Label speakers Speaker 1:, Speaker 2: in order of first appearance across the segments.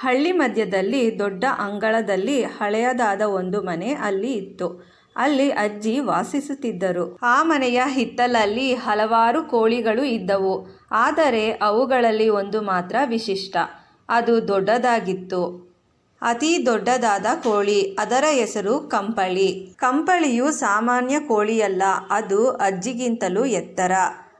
Speaker 1: ಹಳ್ಳಿ ಮಧ್ಯದಲ್ಲಿ ದೊಡ್ಡ ಅಂಗಳದಲ್ಲಿ ಹಳೆಯದಾದ ಒಂದು ಮನೆ ಅಲ್ಲಿ ಇತ್ತು. ಅಲ್ಲಿ ಅಜ್ಜಿ ವಾಸಿಸುತ್ತಿದ್ದರು. ಆ ಮನೆಯ ಹಿತ್ತಲಲ್ಲಿ ಹಲವಾರು ಕೋಳಿಗಳು ಇದ್ದವು. ಆದರೆ ಅವುಗಳಲ್ಲಿ ಒಂದು ಮಾತ್ರ ವಿಶಿಷ್ಟ. ಅದು ದೊಡ್ಡದಾಗಿತ್ತು. ಅತಿ ದೊಡ್ಡದಾದ ಕೋಳಿ. ಅದರ ಹೆಸರು ಕಂಪಳಿ. ಕಂಪಳಿಯು ಸಾಮಾನ್ಯ ಕೋಳಿಯಲ್ಲ. ಅದು ಅಜ್ಜಿಗಿಂತಲೂ ಎತ್ತರ.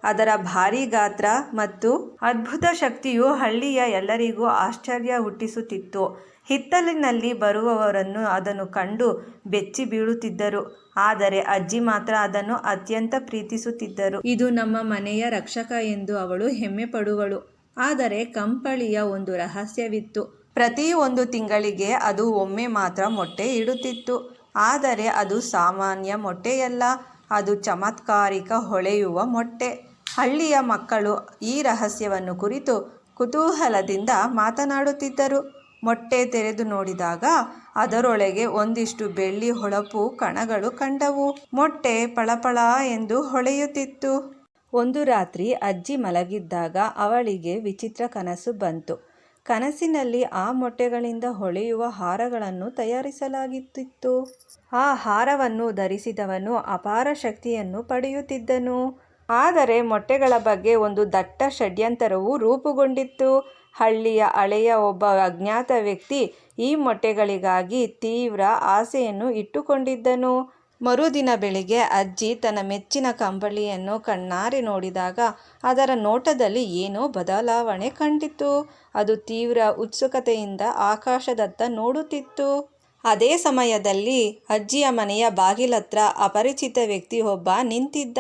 Speaker 1: ಅದರ ಭಾರೀ ಗಾತ್ರ ಮತ್ತು ಅದ್ಭುತ ಶಕ್ತಿಯು ಹಳ್ಳಿಯ ಎಲ್ಲರಿಗೂ ಆಶ್ಚರ್ಯ ಹುಟ್ಟಿಸುತ್ತಿತ್ತು. ಹಿತ್ತಲಿನಲ್ಲಿ ಬರುವವರನ್ನು ಅದನ್ನು ಕಂಡು ಬೆಚ್ಚಿ ಬೀಳುತ್ತಿದ್ದರು. ಆದರೆ ಅಜ್ಜಿ ಮಾತ್ರ ಅದನ್ನು ಅತ್ಯಂತ ಪ್ರೀತಿಸುತ್ತಿದ್ದರು. ಇದು ನಮ್ಮ ಮನೆಯ ರಕ್ಷಕ ಎಂದು ಅವಳು ಹೆಮ್ಮೆ ಪಡುವಳು. ಆದರೆ ಕಂಪಳಿಯ ಒಂದು ರಹಸ್ಯವಿತ್ತು. ಪ್ರತಿ 1 ತಿಂಗಳಿಗೆ ಅದು ಒಮ್ಮೆ ಮಾತ್ರ ಮೊಟ್ಟೆ ಇಡುತ್ತಿತ್ತು. ಆದರೆ ಅದು ಸಾಮಾನ್ಯ ಮೊಟ್ಟೆಯಲ್ಲ. ಅದು ಚಮತ್ಕಾರಿಕ ಹೊಳೆಯುವ ಮೊಟ್ಟೆ. ಹಳ್ಳಿಯ ಮಕ್ಕಳು ಈ ರಹಸ್ಯವನ್ನು ಕುರಿತು ಕುತೂಹಲದಿಂದ ಮಾತನಾಡುತ್ತಿದ್ದರು. ಮೊಟ್ಟೆ ತೆರೆದು ನೋಡಿದಾಗ ಅದರೊಳಗೆ ಒಂದಿಷ್ಟು ಬೆಳ್ಳಿ ಹೊಳಪು ಕಣಗಳು ಕಂಡವು. ಮೊಟ್ಟೆ ಪಳಪಳ ಎಂದು ಹೊಳೆಯುತ್ತಿತ್ತು. ಒಂದು ರಾತ್ರಿ ಅಜ್ಜಿ ಮಲಗಿದ್ದಾಗ ಅವಳಿಗೆ ವಿಚಿತ್ರ ಕನಸು ಬಂತು. ಕನಸಿನಲ್ಲಿ ಆ ಮೊಟ್ಟೆಗಳಿಂದ ಹೊಳೆಯುವ ಹಾರಗಳನ್ನು ತಯಾರಿಸಲಾಗುತ್ತಿತ್ತು. ಆ ಹಾರವನ್ನು ಧರಿಸಿದವನು ಅಪಾರ ಶಕ್ತಿಯನ್ನು ಪಡೆಯುತ್ತಿದ್ದನು. ಆದರೆ ಮೊಟ್ಟೆಗಳ ಬಗ್ಗೆ ಒಂದು ದಟ್ಟ ಷಡ್ಯಂತರವು ರೂಪುಗೊಂಡಿತ್ತು. ಹಳ್ಳಿಯ ಹಳೆಯ ಒಬ್ಬ ಅಜ್ಞಾತ ವ್ಯಕ್ತಿ ಈ ಮೊಟ್ಟೆಗಳಿಗಾಗಿ ತೀವ್ರ ಆಸೆಯನ್ನು ಇಟ್ಟುಕೊಂಡಿದ್ದನು. ಮರುದಿನ ಬೆಳಿಗ್ಗೆ ಅಜ್ಜಿ ತನ್ನ ಮೆಚ್ಚಿನ ಕಂಬಳಿಯನ್ನು ಕಣ್ಣಾರೆ ನೋಡಿದಾಗ ಅದರ ನೋಟದಲ್ಲಿ ಏನೋ ಬದಲಾವಣೆ ಕಂಡಿತು. ಅದು ತೀವ್ರ ಉತ್ಸುಕತೆಯಿಂದ ಆಕಾಶದತ್ತ ನೋಡುತ್ತಿತ್ತು. ಅದೇ ಸಮಯದಲ್ಲಿ ಅಜ್ಜಿಯ ಮನೆಯ ಬಾಗಿಲತ್ರ ಅಪರಿಚಿತ ವ್ಯಕ್ತಿ ಒಬ್ಬ ನಿಂತಿದ್ದ.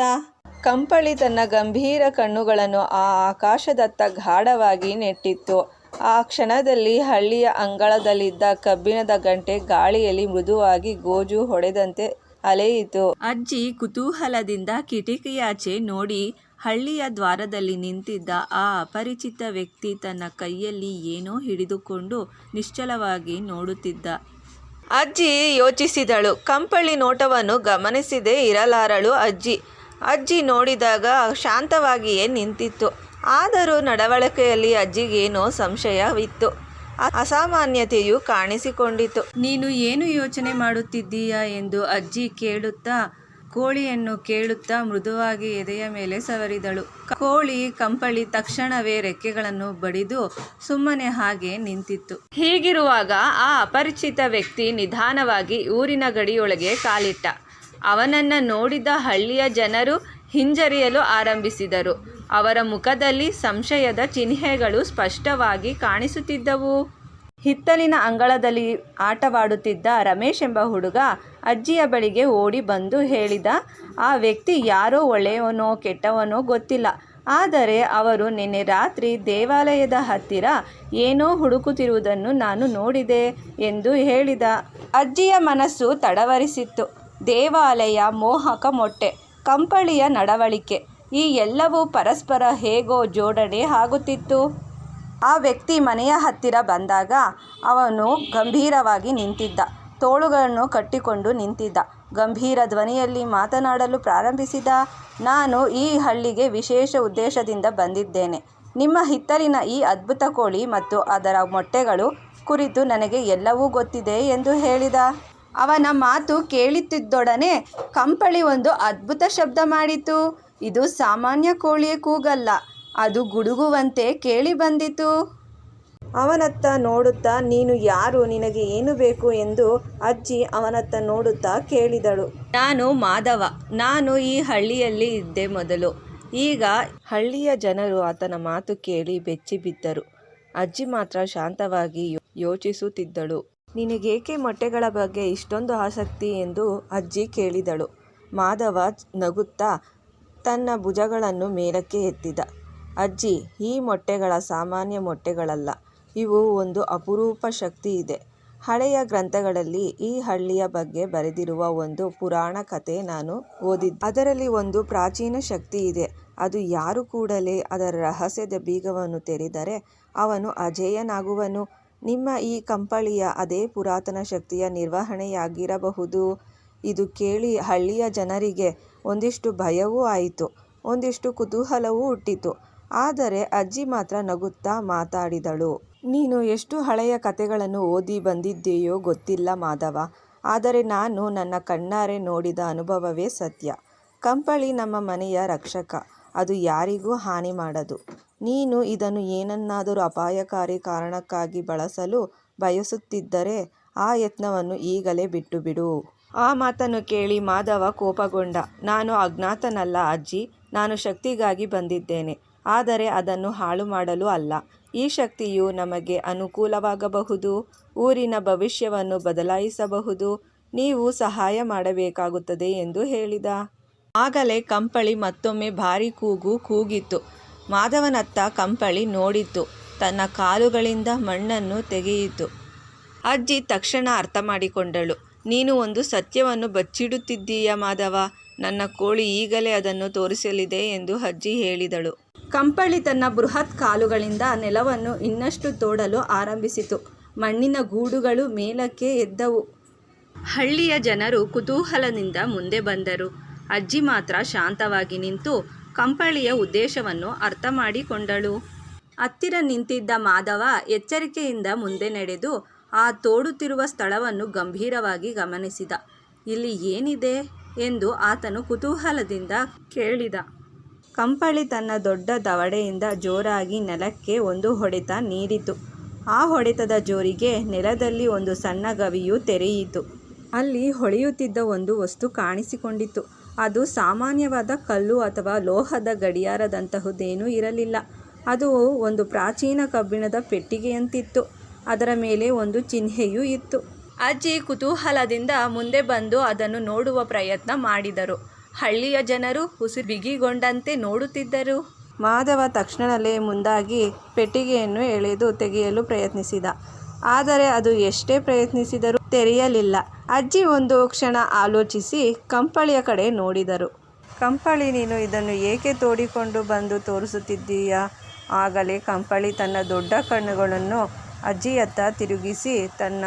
Speaker 1: ಕಂಪಳಿ ತನ್ನ ಗಂಭೀರ ಕಣ್ಣುಗಳನ್ನು ಆ ಆಕಾಶದತ್ತ ಗಾಢವಾಗಿ ನೆಟ್ಟಿತ್ತು. ಆ ಕ್ಷಣದಲ್ಲಿ ಹಳ್ಳಿಯ ಅಂಗಳದಲ್ಲಿದ್ದ ಕಬ್ಬಿಣದ ಗಂಟೆ ಗಾಳಿಯಲ್ಲಿ ಮೃದುವಾಗಿ ಗೋಜು ಹೊಡೆದಂತೆ ಅಲೆಯಿತು. ಅಜ್ಜಿ ಕುತೂಹಲದಿಂದ ಕಿಟಕಿಯಾಚೆ ನೋಡಿ ಹಳ್ಳಿಯ ದ್ವಾರದಲ್ಲಿ ನಿಂತಿದ್ದ ಆ ಅಪರಿಚಿತ ವ್ಯಕ್ತಿ ತನ್ನ ಕೈಯಲ್ಲಿ ಏನೋ ಹಿಡಿದುಕೊಂಡು ನಿಶ್ಚಲವಾಗಿ ನೋಡುತ್ತಿದ್ದ. ಅಜ್ಜಿ ಯೋಚಿಸಿದಳು. ಕಂಪಳಿ ನೋಟವನ್ನು ಗಮನಿಸದೇ ಇರಲಾರಳು. ಅಜ್ಜಿ ನೋಡಿದಾಗ ಶಾಂತವಾಗಿಯೇ ನಿಂತಿತ್ತು. ಆದರೂ ನಡವಳಿಕೆಯಲ್ಲಿ ಅಜ್ಜಿಗೇನೋ ಸಂಶಯವಿತ್ತು. ಅಸಾಮಾನ್ಯತೆಯು ಕಾಣಿಸಿಕೊಂಡಿತು. ನೀನು ಏನು ಯೋಚನೆ ಮಾಡುತ್ತಿದ್ದೀಯಾ ಎಂದು ಅಜ್ಜಿ ಕೇಳುತ್ತಾ ಕೋಳಿಯನ್ನು ಕೇಳುತ್ತಾ ಮೃದುವಾಗಿ ಎದೆಯ ಮೇಲೆ ಸವರಿದಳು. ಕೋಳಿ ಕಂಪಳಿ ತಕ್ಷಣವೇ ರೆಕ್ಕೆಗಳನ್ನು ಬಡಿದು ಸುಮ್ಮನೆ ಹಾಗೆ ನಿಂತಿತ್ತು. ಹೀಗಿರುವಾಗ ಆ ಅಪರಿಚಿತ ವ್ಯಕ್ತಿ ನಿಧಾನವಾಗಿ ಊರಿನ ಗಡಿಯೊಳಗೆ ಕಾಲಿಟ್ಟ. ಅವನನ್ನು ನೋಡಿದ ಹಳ್ಳಿಯ ಜನರು ಹಿಂಜರಿಯಲು ಆರಂಭಿಸಿದರು. ಅವರ ಮುಖದಲ್ಲಿ ಸಂಶಯದ ಚಿಹ್ನೆಗಳು ಸ್ಪಷ್ಟವಾಗಿ ಕಾಣಿಸುತ್ತಿದ್ದವು. ಹಿತ್ತಲಿನ ಅಂಗಳದಲ್ಲಿ ಆಟವಾಡುತ್ತಿದ್ದ ರಮೇಶ್ ಎಂಬ ಹುಡುಗ ಅಜ್ಜಿಯ ಬಳಿಗೆ ಓಡಿ ಬಂದು ಹೇಳಿದ, ಆ ವ್ಯಕ್ತಿ ಯಾರೋ ಒಳ್ಳೆಯವನೋ ಕೆಟ್ಟವನೋ ಗೊತ್ತಿಲ್ಲ. ಆದರೆ ಅವರು ನಿನ್ನೆ ರಾತ್ರಿ ದೇವಾಲಯದ ಹತ್ತಿರ ಏನೋ ಹುಡುಕುತ್ತಿರುವುದನ್ನು ನಾನು ನೋಡಿದೆ ಎಂದು ಹೇಳಿದ. ಅಜ್ಜಿಯ ಮನಸ್ಸು ತಡವರಿಸಿತ್ತು. ದೇವಾಲಯ, ಮೋಹಕ ಮೊಟ್ಟೆ, ಕಂಪಳಿಯ ನಡವಳಿಕೆ, ಈ ಎಲ್ಲವೂ ಪರಸ್ಪರ ಹೇಗೋ ಜೋಡಣೆ ಆಗುತ್ತಿತ್ತು. ಆ ವ್ಯಕ್ತಿ ಮನೆಯ ಹತ್ತಿರ ಬಂದಾಗ ಅವನು ಗಂಭೀರವಾಗಿ ನಿಂತಿದ್ದ. ತೋಳುಗಳನ್ನು ಕಟ್ಟಿಕೊಂಡು ನಿಂತಿದ್ದ. ಗಂಭೀರ ಧ್ವನಿಯಲ್ಲಿ ಮಾತನಾಡಲು ಪ್ರಾರಂಭಿಸಿದ. ನಾನು ಈ ಹಳ್ಳಿಗೆ ವಿಶೇಷ ಉದ್ದೇಶದಿಂದ ಬಂದಿದ್ದೇನೆ. ನಿಮ್ಮ ಹಿತ್ತಲಿನ ಈ ಅದ್ಭುತ ಕೋಳಿ ಮತ್ತು ಅದರ ಮೊಟ್ಟೆಗಳು ಕುರಿತು ನನಗೆ ಎಲ್ಲವೂ ಗೊತ್ತಿದೆ ಎಂದು ಹೇಳಿದ. ಅವನ ಮಾತು ಕೇಳುತ್ತಿದ್ದೊಡನೆ ಕಂಪಳಿ ಒಂದು ಅದ್ಭುತ ಶಬ್ದ ಮಾಡಿತು. ಇದು ಸಾಮಾನ್ಯ ಕೋಳಿಯ ಕೂಗಲ್ಲ. ಅದು ಗುಡುಗುವಂತೆ ಕೇಳಿ ಬಂದಿತು. ಅವನತ್ತ ನೋಡುತ್ತಾ, ನೀನು ಯಾರು, ನಿನಗೆ ಏನು ಬೇಕು ಎಂದು ಅಜ್ಜಿ ಅವನತ್ತ ನೋಡುತ್ತಾ ಕೇಳಿದಳು. ನಾನು ಮಾಧವ. ನಾನು ಈ ಹಳ್ಳಿಯಲ್ಲಿ ಇದ್ದೆ ಮೊದಲು. ಈಗ ಹಳ್ಳಿಯ ಜನರು ಆತನ ಮಾತು ಕೇಳಿ ಬೆಚ್ಚಿ ಬಿದ್ದರು. ಅಜ್ಜಿ ಮಾತ್ರ ಶಾಂತವಾಗಿ ಯೋಚಿಸುತ್ತಿದ್ದಳು. ನಿನಗೇಕೆ ಮೊಟ್ಟೆಗಳ ಬಗ್ಗೆ ಇಷ್ಟೊಂದು ಆಸಕ್ತಿ ಎಂದು ಅಜ್ಜಿ ಕೇಳಿದಳು. ಮಾಧವ ನಗುತ್ತಾ ತನ್ನ ಭುಜಗಳನ್ನು ಮೇಲಕ್ಕೆ ಎತ್ತಿದ. ಅಜ್ಜಿ, ಈ ಮೊಟ್ಟೆಗಳ ಸಾಮಾನ್ಯ ಮೊಟ್ಟೆಗಳಲ್ಲ. ಇವು ಒಂದು ಅಪರೂಪ ಶಕ್ತಿ ಇದೆ. ಹಳೆಯ ಗ್ರಂಥಗಳಲ್ಲಿ ಈ ಹಳ್ಳಿಯ ಬಗ್ಗೆ ಬರೆದಿರುವ ಒಂದು ಪುರಾಣ ಕತೆ ನಾನು ಓದಿದ್ದೆ. ಅದರಲ್ಲಿ ಒಂದು ಪ್ರಾಚೀನ ಶಕ್ತಿ ಇದೆ. ಅದು ಯಾರು ಕೂಡಲೇ ಅದರ ರಹಸ್ಯದ ಬೀಗವನ್ನು ತೆರೆದರೆ ಅವನು ಅಜೇಯನಾಗುವನು. ನಿಮ್ಮ ಈ ಕಂಪಳಿಯ ಅದೇ ಪುರಾತನ ಶಕ್ತಿಯ ನಿರ್ವಹಣೆಯಾಗಿರಬಹುದು. ಇದು ಕೇಳಿ ಹಳ್ಳಿಯ ಜನರಿಗೆ ಒಂದಿಷ್ಟು ಭಯವೂ ಆಯಿತು, ಒಂದಿಷ್ಟು ಕುತೂಹಲವೂ ಹುಟ್ಟಿತು. ಆದರೆ ಅಜ್ಜಿ ಮಾತ್ರ ನಗುತ್ತಾ ಮಾತಾಡಿದಳು. ನೀನು ಎಷ್ಟು ಹಳೆಯ ಕತೆಗಳನ್ನು ಓದಿ ಬಂದಿದ್ದೀಯೋ ಗೊತ್ತಿಲ್ಲ ಮಾಧವ, ಆದರೆ ನಾನು ನನ್ನ ಕಣ್ಣಾರೆ ನೋಡಿದ ಅನುಭವವೇ ಸತ್ಯ. ಕಂಪಳಿ ನಮ್ಮ ಮನೆಯ ರಕ್ಷಕ, ಅದು ಯಾರಿಗೂ ಹಾನಿ ಮಾಡದು. ನೀನು ಇದನ್ನು ಏನನ್ನಾದರೂ ಅಪಾಯಕಾರಿ ಕಾರಣಕ್ಕಾಗಿ ಬಳಸಲು ಬಯಸುತ್ತಿದ್ದರೆ ಆ ಯತ್ನವನ್ನು ಈಗಲೇ ಬಿಟ್ಟುಬಿಡು. ಆ ಮಾತನ್ನು ಕೇಳಿ ಮಾಧವ ಕೋಪಗೊಂಡ. ನಾನು ಅಜ್ಞಾತನಲ್ಲ ಅಜ್ಜಿ, ನಾನು ಶಕ್ತಿಗಾಗಿ ಬಂದಿದ್ದೇನೆ, ಆದರೆ ಅದನ್ನು ಹಾಳು ಮಾಡಲು ಅಲ್ಲ. ಈ ಶಕ್ತಿಯು ನಮಗೆ ಅನುಕೂಲವಾಗಬಹುದು, ಊರಿನ ಭವಿಷ್ಯವನ್ನು ಬದಲಾಯಿಸಬಹುದು. ನೀವು ಸಹಾಯ ಮಾಡಬೇಕಾಗುತ್ತದೆ ಎಂದು ಹೇಳಿದ. ಆಗಲೇ ಕಂಪಳಿ ಮತ್ತೊಮ್ಮೆ ಭಾರಿ ಕೂಗು ಕೂಗಿತು. ಮಾಧವನತ್ತ ಕಂಪಳಿ ನೋಡಿತು. ತನ್ನ ಕಾಲುಗಳಿಂದ ಮಣ್ಣನ್ನು ತೆಗೆಯಿತು. ಅಜ್ಜಿ ತಕ್ಷಣ ಅರ್ಥ ಮಾಡಿಕೊಂಡಳು. ನೀನು ಒಂದು ಸತ್ಯವನ್ನು ಬಚ್ಚಿಡುತ್ತಿದ್ದೀಯ ಮಾಧವ. ನನ್ನ ಕೋಳಿ ಈಗಲೇ ಅದನ್ನು ತೋರಿಸಲಿದೆ ಎಂದು ಅಜ್ಜಿ ಹೇಳಿದಳು. ಕಂಪಳಿ ತನ್ನ ಬೃಹತ್ ಕಾಲುಗಳಿಂದ ನೆಲವನ್ನು ಇನ್ನಷ್ಟು ತೋಡಲು ಆರಂಭಿಸಿತು. ಮಣ್ಣಿನ ಗೂಡುಗಳು ಮೇಲಕ್ಕೆ ಎದ್ದವು. ಹಳ್ಳಿಯ ಜನರು ಕುತೂಹಲದಿಂದ ಮುಂದೆ ಬಂದರು. ಅಜ್ಜಿ ಮಾತ್ರ ಶಾಂತವಾಗಿ ನಿಂತು ಕಂಪಳಿಯ ಉದ್ದೇಶವನ್ನು ಅರ್ಥ ಮಾಡಿಕೊಂಡಳು. ಹತ್ತಿರ ನಿಂತಿದ್ದ ಮಾಧವ ಎಚ್ಚರಿಕೆಯಿಂದ ಮುಂದೆ ನಡೆದು ಆ ತೋಡುತ್ತಿರುವ ಸ್ಥಳವನ್ನು ಗಂಭೀರವಾಗಿ ಗಮನಿಸಿದ. ಇಲ್ಲಿ ಏನಿದೆ ಎಂದು ಆತನು ಕುತೂಹಲದಿಂದ ಕೇಳಿದ. ಕಂಪಳಿ ತನ್ನ ದೊಡ್ಡ ದವಡೆಯಿಂದ ಜೋರಾಗಿ ನೆಲಕ್ಕೆ ಒಂದು ಹೊಡೆತ ನೀಡಿತು. ಆ ಹೊಡೆತದ ಜೋರಿಗೆ ನೆಲದಲ್ಲಿ ಒಂದು ಸಣ್ಣ ಗವಿಯು ತೆರೆಯಿತು. ಅಲ್ಲಿ ಹೊಳೆಯುತ್ತಿದ್ದ ಒಂದು ವಸ್ತು ಕಾಣಿಸಿಕೊಂಡಿತು. ಅದು ಸಾಮಾನ್ಯವಾದ ಕಲ್ಲು ಅಥವಾ ಲೋಹದ ಗಡಿಯಾರದಂತಹುದೇನೂ ಇರಲಿಲ್ಲ. ಅದು ಒಂದು ಪ್ರಾಚೀನ ಕಬ್ಬಿಣದ ಪೆಟ್ಟಿಗೆಯಂತಿತ್ತು. ಅದರ ಮೇಲೆ ಒಂದು ಚಿಹ್ನೆಯೂ ಇತ್ತು. ಅಜ್ಜಿ ಕುತೂಹಲದಿಂದ ಮುಂದೆ ಬಂದು ಅದನ್ನು ನೋಡುವ ಪ್ರಯತ್ನ ಮಾಡಿದರು. ಹಳ್ಳಿಯ ಜನರು ಉಸಿರು ಬಿಗಿಗೊಂಡಂತೆ ನೋಡುತ್ತಿದ್ದರು. ಮಾಧವ ತಕ್ಷಣದಲ್ಲೇ ಮುಂದಾಗಿ ಪೆಟ್ಟಿಗೆಯನ್ನು ಎಳೆದು ತೆಗೆಯಲು ಪ್ರಯತ್ನಿಸಿದ. ಆದರೆ ಅದು ಎಷ್ಟೇ ಪ್ರಯತ್ನಿಸಿದರೂ ತೆರೆಯಲಿಲ್ಲ. ಅಜ್ಜಿ ಒಂದು ಕ್ಷಣ ಆಲೋಚಿಸಿ ಕಂಪಳಿಯ ಕಡೆ ನೋಡಿದರು. ಕಂಪಳಿ, ನೀನು ಇದನ್ನು ಏಕೆ ತೋಡಿಕೊಂಡು ಬಂದು ತೋರಿಸುತ್ತಿದ್ದೀಯಾ? ಆಗಲೇ ಕಂಪಳಿ ತನ್ನ ದೊಡ್ಡ ಕಣ್ಣುಗಳನ್ನು ಅಜ್ಜಿಯತ್ತ ತಿರುಗಿಸಿ ತನ್ನ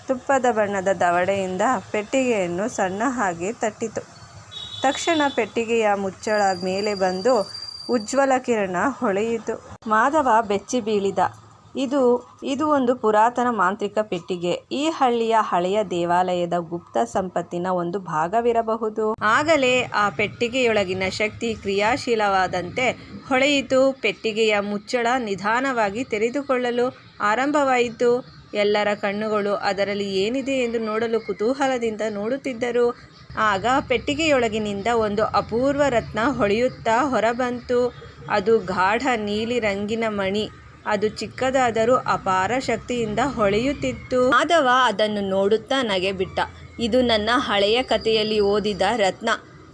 Speaker 1: ತುಪ್ಪದ ಬಣ್ಣದ ದವಡೆಯಿಂದ ಪೆಟ್ಟಿಗೆಯನ್ನು ಸಣ್ಣ ಹಾಗೆ ತಟ್ಟಿತು. ತಕ್ಷಣ ಪೆಟ್ಟಿಗೆಯ ಮುಚ್ಚಳ ಮೇಲೆ ಬಂದು ಉಜ್ವಲ ಕಿರಣ ಹೊಳೆಯಿತು. ಮಾಧವ ಬೆಚ್ಚಿ ಬೀಳಿದ. ಇದು ಒಂದು ಪುರಾತನ ಮಾಂತ್ರಿಕ ಪೆಟ್ಟಿಗೆ. ಈ ಹಳ್ಳಿಯ ಹಳೆಯ ದೇವಾಲಯದ ಗುಪ್ತ ಸಂಪತ್ತಿನ ಒಂದು ಭಾಗವಿರಬಹುದು. ಆಗಲೇ ಆ ಪೆಟ್ಟಿಗೆಯೊಳಗಿನ ಶಕ್ತಿ ಕ್ರಿಯಾಶೀಲವಾದಂತೆ ಹೊಳೆಯಿತು. ಪೆಟ್ಟಿಗೆಯ ಮುಚ್ಚಳ ನಿಧಾನವಾಗಿ ತೆರೆದುಕೊಳ್ಳಲು ಆರಂಭವಾಯಿತು. ಎಲ್ಲರ ಕಣ್ಣುಗಳು ಅದರಲ್ಲಿ ಏನಿದೆ ಎಂದು ನೋಡಲು ಕುತೂಹಲದಿಂದ ನೋಡುತ್ತಿದ್ದರು. ಆಗ ಪೆಟ್ಟಿಗೆಯೊಳಗಿನಿಂದ ಒಂದು ಅಪೂರ್ವ ರತ್ನ ಹೊಳೆಯುತ್ತಾ ಹೊರಬಂತು. ಅದು ಗಾಢ ನೀಲಿ ರಂಗಿನ ಮಣಿ. ಅದು ಚಿಕ್ಕದಾದರೂ ಅಪಾರ ಶಕ್ತಿಯಿಂದ ಹೊಳೆಯುತ್ತಿತ್ತು. ಮಾಧವ ಅದನ್ನು ನೋಡುತ್ತಾ ನಗೆಬಿಟ್ಟ. ಇದು ನನ್ನ ಹಳೆಯ ಕಥೆಯಲ್ಲಿ ಓದಿದ ರತ್ನ.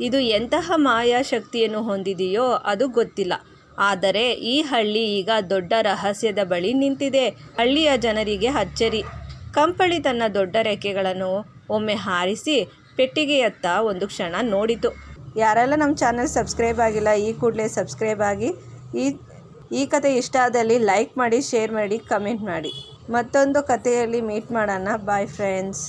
Speaker 1: ಇದು ಎಂತಹ ಮಾಯಾ ಶಕ್ತಿಯನ್ನು ಹೊಂದಿದೆಯೋ ಅದು ಗೊತ್ತಿಲ್ಲ. ಆದರೆ ಈ ಹಳ್ಳಿ ಈಗ ದೊಡ್ಡ ರಹಸ್ಯದ ಬಳಿ ನಿಂತಿದೆ. ಹಳ್ಳಿಯ ಜನರಿಗೆ ಅಚ್ಚರಿ. ಕಂಪಳಿ ತನ್ನ ದೊಡ್ಡ ರೆಕ್ಕೆಗಳನ್ನು ಒಮ್ಮೆ ಹಾರಿಸಿ ಪೆಟ್ಟಿಗೆಯತ್ತ ಒಂದು ಕ್ಷಣ ನೋಡಿತು. ಯಾರೆಲ್ಲ ನಮ್ಮ ಚಾನಲ್ ಸಬ್ಸ್ಕ್ರೈಬ್ ಆಗಿಲ್ಲ, ಈ ಕೂಡಲೇ ಸಬ್ಸ್ಕ್ರೈಬ್ ಆಗಿ. ಈ ಕತೆ ಇಷ್ಟ ಆದಲ್ಲಿ ಲೈಕ್ ಮಾಡಿ, ಶೇರ್ ಮಾಡಿ, ಕಮೆಂಟ್ ಮಾಡಿ. ಮತ್ತೊಂದು ಕಥೆಯಲ್ಲಿ ಮೀಟ್ ಮಾಡೋಣ. Bye friends.